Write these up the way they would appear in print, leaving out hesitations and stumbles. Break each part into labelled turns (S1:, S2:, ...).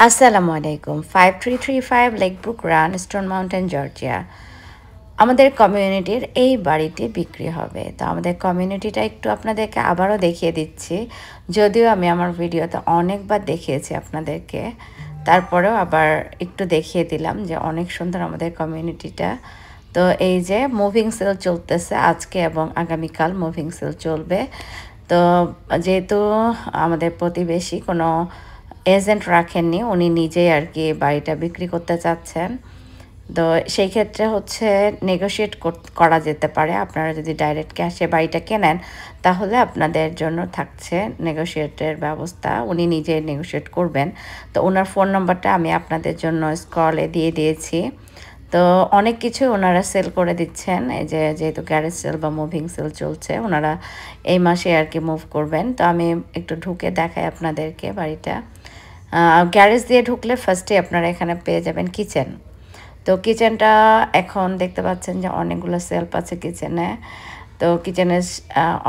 S1: আসসালামু আলাইকুম। 5335 লেকব্রুক run, stone mountain, Georgia. আমাদের কমিউনিটির এই বাড়িটি বিক্রি হবে। তো আমাদের কমিউনিটিটা একটু আপনাদেরকে আবারও দেখিয়ে দিচ্ছি। যদিও আমি আমার ভিডিওতে অনেকবার দেখিয়েছি আপনাদেরকে, তারপরেও আবার একটু দেখিয়ে দিলাম যে অনেক সুন্দর আমাদের কমিউনিটিটা। তো এই যে মুভিং সেল চলতেছে আজকে এবং আগামীকাল মুভিং সেল চলবে। তো যেহেতু আমাদের প্রতিবেশী কোনো এজেন্ট রাখেননি, উনি নিজেই আর কি বাড়িটা বিক্রি করতে চাচ্ছেন। তো সেই ক্ষেত্রে হচ্ছে নেগোশিয়েট করা যেতে পারে। আপনারা যদি ডাইরেক্ট ক্যাশে বাড়িটা কেনেন তাহলে আপনাদের জন্য থাকছে নেগোশিয়েটের ব্যবস্থা, উনি নিজে নেগোশিয়েট করবেন। তো ওনার ফোন নাম্বারটা আমি আপনাদের জন্য স্ক্রলে দিয়ে দিয়েছি। তো অনেক কিছু ওনারা সেল করে দিচ্ছেন, এই যে যেহেতু গ্যারেজ সেল বা মুভিং সেল চলছে, ওনারা এই মাসে আর কি মুভ করবেন। তো আমি একটু ঢুকে দেখাই আপনাদেরকে বাড়িটা। গ্যারেজ দিয়ে ঢুকলে ফার্স্টে আপনারা এখানে পেয়ে যাবেন কিচেন। তো কিচেনটা এখন দেখতে পাচ্ছেন যে অনেকগুলো সেলফ আছে কিচেনে। তো কিচেনের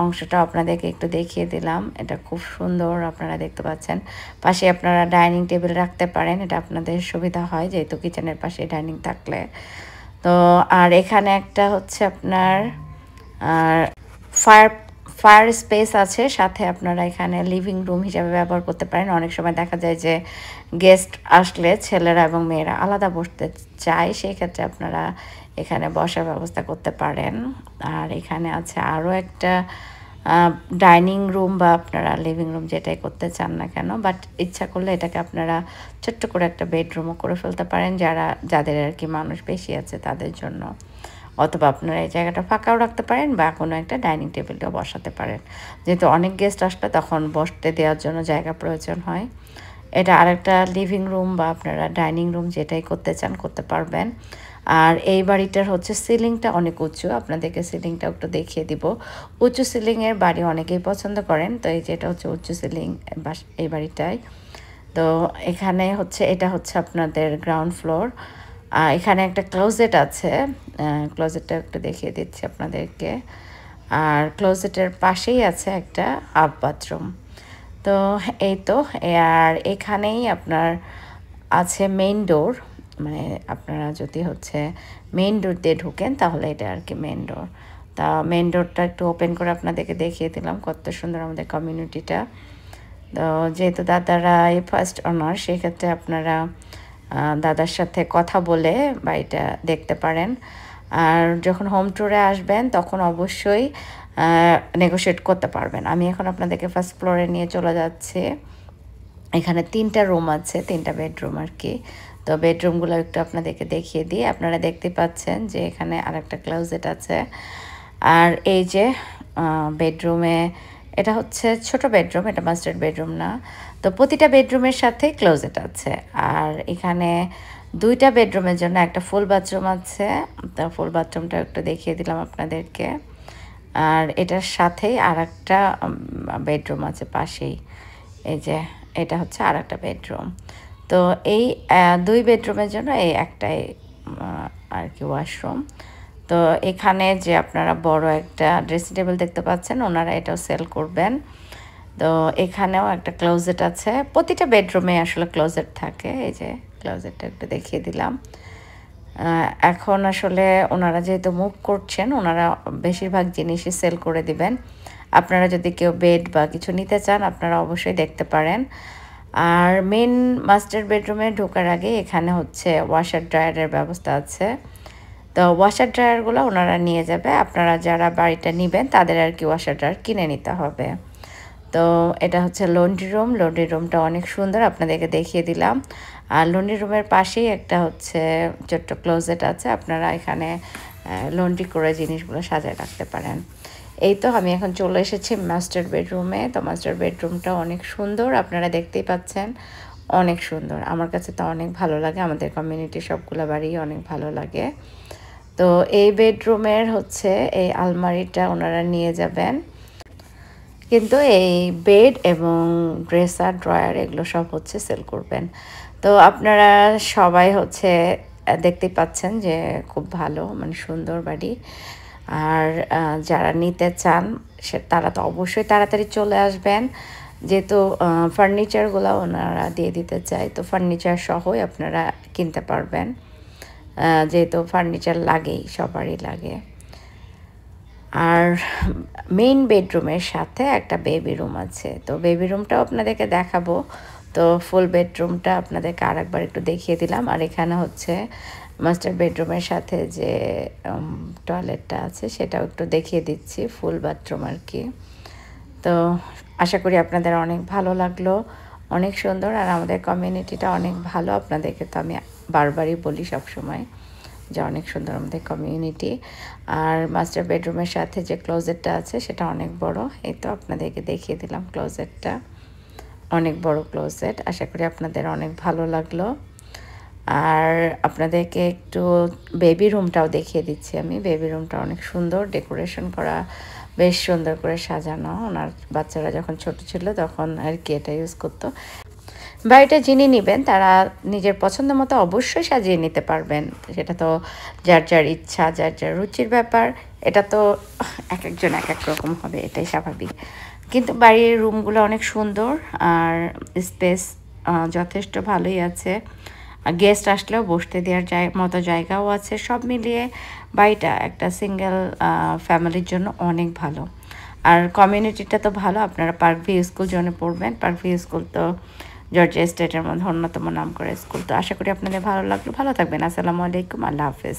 S1: অংশটা আপনাদেরকে একটু দেখিয়ে দিলাম। এটা খুব সুন্দর, আপনারা দেখতে পাচ্ছেন। পাশে আপনারা ডাইনিং টেবিল রাখতে পারেন, এটা আপনাদের সুবিধা হয় যেহেতু কিচেনের পাশে ডাইনিং থাকলে। তো আর এখানে একটা হচ্ছে আপনার আর ফায়ার ফায়ার স্পেস আছে, সাথে আপনারা এখানে লিভিং রুম হিসাবে ব্যবহার করতে পারেন। অনেক সময় দেখা যায় যে গেস্ট আসলে ছেলেরা এবং মেয়েরা আলাদা বসতে চায়, সেই ক্ষেত্রে আপনারা এখানে বসার ব্যবস্থা করতে পারেন। আর এখানে আছে আরও একটা ডাইনিং রুম বা আপনারা লিভিং রুম যেটাই করতে চান না কেন, বাট ইচ্ছা করলে এটাকে আপনারা ছোট্ট করে একটা বেডরুমও করে ফেলতে পারেন যাদের আর কি মানুষ বেশি আছে তাদের জন্য। অথবা আপনারা এই জায়গাটা ফাঁকাও রাখতে পারেন বা কোনো একটা ডাইনিং টেবিলটাও বসাতে পারেন, যেহেতু অনেক গেস্ট আসলে তখন বসতে দেওয়ার জন্য জায়গা প্রয়োজন হয়। এটা আরেকটা লিভিং রুম বা আপনারা ডাইনিং রুম যেটাই করতে চান করতে পারবেন। আর এই বাড়িটার হচ্ছে সিলিংটা অনেক উঁচু, আপনাদেরকে সিলিংটা একটু দেখিয়ে দিব। উঁচু সিলিংয়ের বাড়ি অনেকেই পছন্দ করেন, তো এই যেটা হচ্ছে উঁচু সিলিং এই বাড়িটায়। তো এখানে হচ্ছে এটা হচ্ছে আপনাদের গ্রাউন্ড ফ্লোর। এখানে একটা ক্লোজেট আছে, ক্লোজেটটা একটু দেখিয়ে দিচ্ছি আপনাদেরকে। আর ক্লোজেটের পাশেই আছে একটা হাফ বাথরুম। তো এই তো, আর এখানেই আপনার আছে মেইন ডোর, মানে আপনারা যদি হচ্ছে মেইন ডোর দিয়ে ঢুকেন তাহলে এটা আর কি মেইন ডোর। তা মেইন ডোরটা একটু ওপেন করে আপনাদেরকে দেখিয়ে দিলাম কত সুন্দর আমাদের কমিউনিটিটা। তো যেহেতু দাদারা এই ফার্স্ট অনার, সেক্ষেত্রে আপনারা দাদার সাথে কথা বলে বাড়িটা দেখতে পারেন। আর যখন হোম ট্যুরে আসবেন তখন অবশ্যই নেগোশিয়েট করতে পারবেন। আমি এখন আপনাদেরকে ফার্স্ট ফ্লোরে নিয়ে চলে যাচ্ছি। এখানে 3টা রুম আছে, 3টা বেডরুম আর কি। তো বেডরুমগুলো একটু আপনাদেরকে দেখিয়ে দিই। আপনারা দেখতে পাচ্ছেন যে এখানে আরেকটা ক্লোজেট আছে। আর এই যে বেডরুমে, এটা হচ্ছে ছোট বেডরুম, এটা মাস্টার বেডরুম না। তো প্রতিটা বেডরুমের সাথে ক্লোজেট আছে। আর এখানে 2টা বেডরুমের জন্য একটা ফুল বাথরুম আছে। তো ফুল বাথরুমটা একটু দেখিয়ে দিলাম আপনাদেরকে। আর এটার সাথেই আরেকটা বেডরুম আছে পাশেই। এই যে এটা হচ্ছে আরেকটা বেডরুম। তো এই 2 বেডরুমের জন্য এই একটাই আর কি ওয়াশরুম। তো এখানে যে আপনারা বড় একটা ড্রেসিং টেবিল দেখতে পাচ্ছেন, ওনারা এটাও সেল করবেন। তো এখানেও একটা ক্লোজেট আছে, প্রতিটা বেডরুমে আসলে ক্লোজেট থাকে। এই যে ক্লোজেটটা একটু দেখিয়ে দিলাম। এখন আসলে ওনারা যেহেতু মুভ করছেন, ওনারা বেশিরভাগ জিনিসই সেল করে দিবেন। আপনারা যদি কেউ বেড বা কিছু নিতে চান আপনারা অবশ্যই দেখতে পারেন। আর মেন মাস্টার বেডরুমে ঢোকার আগে এখানে হচ্ছে ওয়াশার ড্রায়ারের ব্যবস্থা আছে। তো ওয়াশার ড্রায়ারগুলো ওনারা নিয়ে যাবে, আপনারা যারা বাড়িটা নেবেন তাদের আর কি ওয়াশার ড্রায়ার কিনে নিতে হবে। তো এটা হচ্ছে লন্ড্রি রুম। লন্ড্রি রুমটা অনেক সুন্দর, আপনাদেরকে দেখিয়ে দিলাম। আর লন্ড্রি রুমের পাশেই একটা হচ্ছে ছোট্ট ক্লোজেট আছে, আপনারা এখানে লন্ড্রি করে জিনিসগুলো সাজায় রাখতে পারেন। এই তো আমি এখন চলে এসেছি মাস্টার বেডরুমে। তো মাস্টার বেডরুমটা অনেক সুন্দর, আপনারা দেখতেই পাচ্ছেন, অনেক সুন্দর। আমার কাছে তো অনেক ভালো লাগে, আমাদের কমিউনিটির সবগুলো বাড়ি অনেক ভালো লাগে। তো এই বেডরুমের হচ্ছে এই আলমারিটা ওনারা নিয়ে যাবেন, কিন্তু এই বেড এবং ড্রেসার ড্রয়ার এগুলো সব হচ্ছে সেল করবেন। তো আপনারা সবাই হচ্ছে দেখতেই পাচ্ছেন যে খুব ভালো, মানে সুন্দর বাড়ি। আর যারা নিতে চান তারা তো অবশ্যই তাড়াতাড়ি চলে আসবেন। যেহেতু ফার্নিচারগুলো ওনারা দিয়ে দিতে চায়, তো ফার্নিচার সহই আপনারা কিনতে পারবেন, যেহেতু ফার্নিচার লাগেই, সবারই লাগে। আর মেইন বেডরুমের সাথে একটা বেবি রুম আছে, তো বেবি রুমটাও আপনাদেরকে দেখাবো। তো ফুল বেডরুমটা আপনাদেরকে আরেকবার একটু দেখিয়ে দিলাম। আর এখানে হচ্ছে মাস্টার বেডরুমের সাথে যে টয়লেটটা আছে সেটাও একটু দেখিয়ে দিচ্ছি, ফুল বাথরুম আর কি। তো আশা করি আপনাদের অনেক ভালো লাগলো, অনেক সুন্দর। আর আমাদের কমিউনিটিটা অনেক ভালো, আপনাদেরকে তো আমি বারবারই বলি সবসময় যে অনেক সুন্দর আমাদের কমিউনিটি। আর মাস্টার বেডরুমের সাথে যে ক্লোজেটটা আছে সেটা অনেক বড়, এই তো আপনাদেরকে দেখিয়ে দিলাম ক্লোজেটটা, অনেক বড় ক্লোজেট। আশা করি আপনাদের অনেক ভালো লাগলো। আর আপনাদেরকে একটু বেবি রুমটাও দেখিয়ে দিচ্ছি আমি। বেবি রুমটা অনেক সুন্দর, ডেকোরেশন করা, বেশ সুন্দর করে সাজানো। ওনার বাচ্চারা যখন ছোট ছিল তখন আর কি এটা ইউজ করতো। বাড়িটা যিনি নেবেন তারা নিজের পছন্দ মতো অবশ্যই সাজিয়ে নিতে পারবেন, সেটা তো যার যার ইচ্ছা, যার যার রুচির ব্যাপার। এটা তো এক একজন এক এক রকম হবে, এটাই স্বাভাবিক। কিন্তু বাড়ির রুমগুলো অনেক সুন্দর, আর স্পেস যথেষ্ট ভালোই আছে। গেস্ট আসলেও বসতে দেওয়ার মতো জায়গাও আছে। সব মিলিয়ে বাড়িটা একটা সিঙ্গেল ফ্যামিলির জন্য অনেক ভালো। আর কমিউনিটিটা তো ভালো, আপনারা পার্ক ভিউ স্কুল জোনে পড়বেন। পার্ক ভিউ স্কুল তো জর্জিয়া স্টেটের মধ্যে অন্যতম নাম করা স্কুল। তো আশা করি আপনাদের ভালো লাগলো, ভালো থাকবেন। আসসালামু আলাইকুম, আল্লাহ হাফেজ।